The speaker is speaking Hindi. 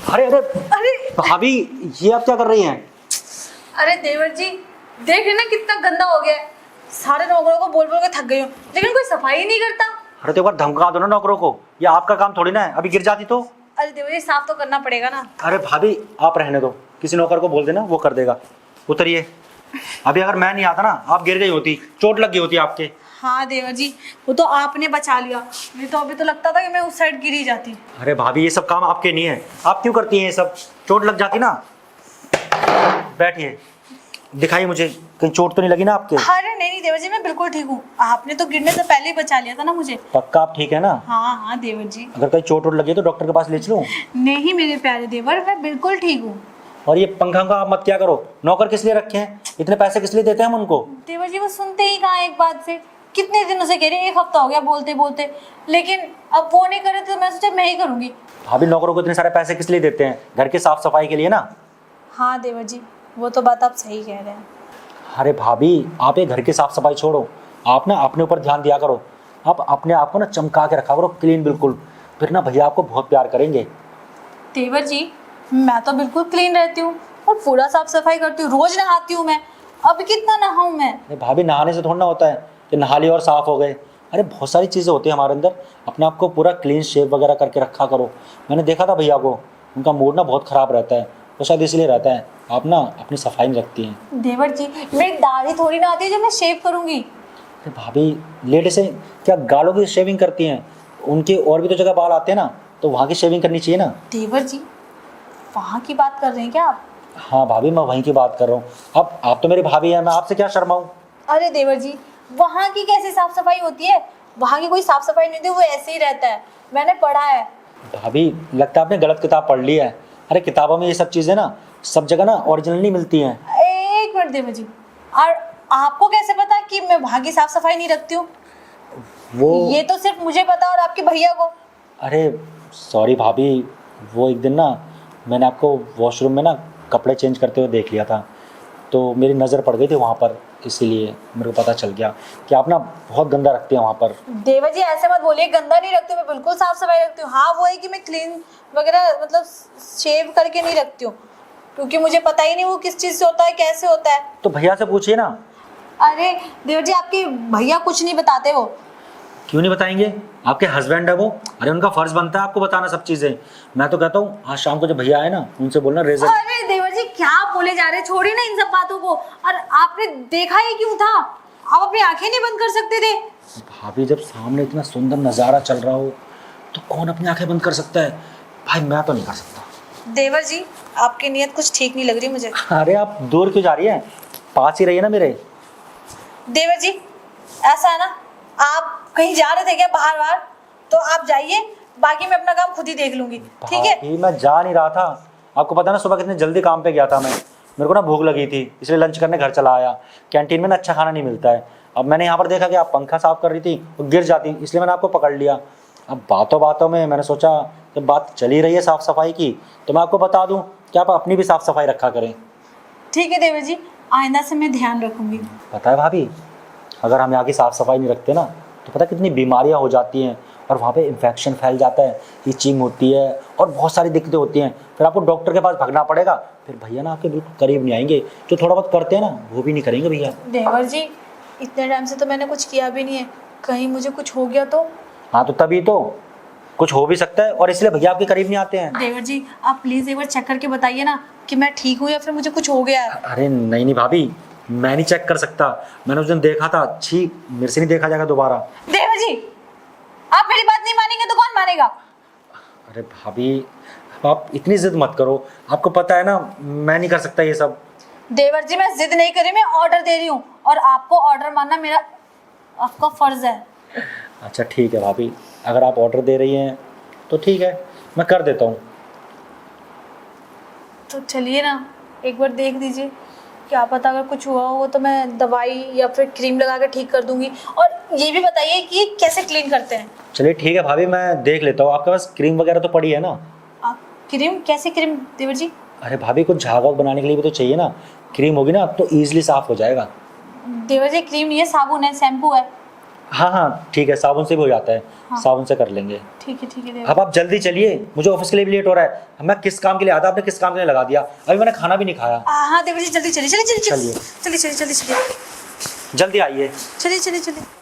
अरे अरे अरे भाभी, ये आप क्या कर रही हैं? अरे देवर जी, देख रहे ना कितना गंदा हो गया है। सारे नौकरों को बोल बोल के थक गई हूँ, लेकिन कोई सफाई ही नहीं करता। अरे तो एक बार धमका दो ना नौकरों को, ये आपका काम थोड़ी ना है, अभी गिर जाती तो। अरे देवर जी, साफ तो करना पड़ेगा ना। अरे भाभी आप रहने दो, किसी नौकर को बोल देना, वो कर देगा। उतरिए। अभी अगर मैं नहीं आता ना, आप गिर गई होती, चोट लग गई होती आपके। हाँ देवर जी, वो तो आपने बचा लिया, नहीं तो अभी तो लगता था कि मैं उस साइड गिरी जाती। अरे भाभी ये सब काम आपके नहीं है, आप क्यों करती हैं ये सब? चोट लग जाती ना। बैठिए, दिखाइए मुझे, कहीं चोट तो नहीं लगी ना आपके? अरे नहीं नहीं देवर जी, मैं बिल्कुल ठीक हूँ। आपने तो गिरने से पहले ही बचा लिया था ना मुझे। पक्का आप ठीक है ना? हाँ हाँ देवर जी। अगर कहीं चोट वोट लगी तो डॉक्टर के पास ले चलूं? नहीं मेरे प्यारे देवर, मैं बिल्कुल ठीक हूँ। और ये पंखा का आप मत क्या करो, नौकर किस लिए रखे हैं, इतने पैसे किस लिए देते हैं हम उनको? देवर जी वो सुनते ही कहाँ एक बात से, कितने दिनों से कह रहे हैं, 1 हफ्ता हो गया बोलते बोलते, लेकिन अब वो नहीं करे तो मैं सोचा मैं ही करूँगी। भाभी नौकरों को इतने सारे पैसे किस लिए देते हैं? घर की साफ सफाई के लिए ना। हाँ देवर जी, वो तो बात आप सही कह रहे हैं। अरे भाभी आप ये घर की साफ सफाई छोड़ो, आप ना अपने ऊपर ध्यान दिया करो। आप अपने आप को ना चमका के रखा करो, क्लीन बिल्कुल, फिर ना भैया आपको बहुत प्यार करेंगे। देवर जी मैं तो बिल्कुल क्लीन रहती हूँ और पूरा साफ सफाई करती हूँ, रोज नहाती हूँ मैं। अब कितना नहाऊं मैं? अरे भाभी नहाने से थोड़ा ना होता है कि नहा लिया और साफ हो गए। अरे बहुत सारी चीज़ें होती हैं हमारे अंदर, अपने आप को पूरा क्लीन शेव वगैरह करके रखा करो। मैंने देखा था भैया को, उनका मूड ना बहुत ख़राब रहता है, तो शायद इसलिए रहता है। आप ना अपनी सफाई नहीं रखती हैं। देवर जी मेरी दाढ़ी थोड़ी ना आती है जो मैं शेव करूंगी। अरे भाभी लेडीज से क्या गालों की शेविंग करती हैं? उनके और भी तो जगह बाल आते हैं ना, तो वहाँ की शेविंग करनी चाहिए ना। देवर जी वहाँ की बात कर रहे हैं क्या आप? हाँ भाभी मैं वहीं की बात कर रहा हूँ। अब आप तो मेरी भाभी हैं, मैं आपसे क्या शर्माऊँ? अरे देवर जी वहाँ की कैसी साफ सफाई होती है? वहाँ की कोई साफ सफाई नहीं होती, वो ऐसे ही रहता है, मैंने पढ़ा है। भाभी लगता है आपने गलत किताब पढ़ ली है। अरे किताबों में ये सब चीज़ें ना सब जगह ना ओरिजिनल नहीं मिलती हैं। एक मिनट देवर जी, और आपको कैसे पता कि मैं वहाँ की साफ सफाई नहीं रखती हूँ? वो ये तो सिर्फ मुझे पता और आपके भैया को। अरे सॉरी भाभी, वो एक दिन ना मैंने आपको वॉशरूम में ना कपड़े चेंज करते हुए देख लिया था, तो मेरी नज़र पड़ गई थी वहाँ पर, इसीलिए मेरे को पता चल गया कि आप ना बहुत गंदा रखते हैं वहाँ पर। देवर जी ऐसे मत बोलिए, गंदा नहीं रखती हूँ, मैं बिल्कुल साफ सफाई रखती हूँ। हाँ वो है कि मैं क्लीन वगैरह मतलब शेव करके नहीं रखती हूँ, क्योंकि मुझे पता ही नहीं वो किस चीज़ से होता है, कैसे होता है। तो भैया से पूछिए ना। अरे देवर जी आपके भैया कुछ नहीं बताते वो। क्यों नहीं बताएंगे? आपके हस्बैंड है वो, अरे उनका फर्ज बनता है आपको बताना सब चीज़ें। मैं तो कहता हूँ आज शाम को जब भैया आए ना, उनसे बोलना रेजर। अरे देवर जी क्या बोले जा रहे, छोड़िए ना इन सब बातों को। और आपने देखा ही क्यों था? आप अपनी आंखें नहीं बंद कर सकते थे? भाभी जब सामने इतना सुंदर नज़ारा चल रहा हो तो कौन अपनी आंखें बंद कर सकता है? भाई मैं तो नहीं कर सकता। देवर जी आपकी नीयत कुछ ठीक नहीं लग रही मुझे। अरे आप दूर क्यों जा रही हैं, पास ही रहिए ना मेरे। देवर जी ऐसा है ना, आप कहीं जा रहे थे क्या बाहर बाहर? तो आप जाइए, बाकी मैं अपना काम खुद ही देख लूंगी, ठीक है? भाभी मैं जा नहीं रहा था, आपको पता ना सुबह कितने जल्दी काम पे गया था मैं। मेरे को ना भूख लगी थी, इसलिए लंच करने घर चला आया। कैंटीन में ना अच्छा खाना नहीं मिलता है। अब मैंने यहाँ पर देखा कि आप पंखा साफ कर रही थी, वो गिर जाती, इसलिए मैंने आपको पकड़ लिया। अब बातों बातों में मैंने सोचा जब बात चली रही है साफ़ सफाई की, तो मैं आपको बता दूँ कि आप अपनी भी साफ़ सफाई रखा करें। ठीक है देवर जी, आइंदा से मैं ध्यान रखूंगी। पता है भाभी, अगर हम यहाँ की साफ़ सफाई नहीं रखते ना, तो पता कितनी बीमारियाँ हो जाती हैं, और वहाँ पे इन्फेक्शन फैल जाता है, इचिंग होती है और बहुत सारी दिक्कतें होती हैं। फिर आपको डॉक्टर के पास भागना पड़ेगा, फिर भैया ना आपके बिल्कुल करीब नहीं आएंगे। जो थोड़ा बहुत करते हैं ना वो भी नहीं करेंगे भैया। देवर जी इतने टाइम से तो मैंने कुछ किया भी नहीं है, कहीं मुझे कुछ हो गया तो? हाँ तो तभी तो कुछ हो भी सकता है, और इसलिए भैया आपके करीब नहीं आते हैं। देवर जी आप प्लीज एक बार चेक करके बताइए ना कि मैं ठीक हूँ या फिर मुझे कुछ हो गया है। अरे नहीं नहीं भाभी, मैं नहीं चेक कर सकता, मैंने उस दिन देखा था। छी, मेरे से नहीं देखा जाएगा दोबारा। देवर जी आप मेरी बात नहीं मानेंगे तो कौन मानेगा? अरे भाभी आप इतनी जिद मत करो, आपको पता है ना मैं नहीं कर सकता ये सब। देवर जी मैं जिद नहीं कर रही, मैं ऑर्डर दे रही हूँ, और आपको ऑर्डर मानना मेरा आपका फर्ज है। अच्छा ठीक है भाभी, अगर आप ऑर्डर दे रही हैं तो ठीक है, मैं कर देता हूँ। तो चलिए ना एक बार देख दीजिए, क्या पता अगर कुछ हुआ हो तो मैं दवाई या फिर क्रीम लगा के ठीक कर दूंगी। और ये भी बताइए कि कैसे क्लीन करते हैं। चलिए ठीक है भाभी, मैं देख लेता हूँ। आपके पास क्रीम वगैरह तो पड़ी है ना? आप क्रीम? कैसी क्रीम देवर जी? अरे भाभी कुछ झाग वाग बनाने के लिए भी तो चाहिए ना, क्रीम होगी ना तो ईजिली साफ हो जाएगा। देवर जी क्रीम नहीं है, साबुन है, शैम्पू है। हाँ हाँ ठीक है, साबुन से भी हो जाता है। हाँ। साबुन से कर लेंगे। ठीक है देवराज। अब आप जल्दी चलिए, मुझे ऑफिस के लिए भी लेट हो रहा है। मैं किस काम के लिए आता, आपने किस काम के लिए लगा दिया? अभी मैंने खाना भी नहीं खाया। हाँ देवराज जल्दी चलिए, चलिए चलिए चलिए। चलिए चलिए चलिए चलिए जल्दी आइए। चलिए चलिए चलिए।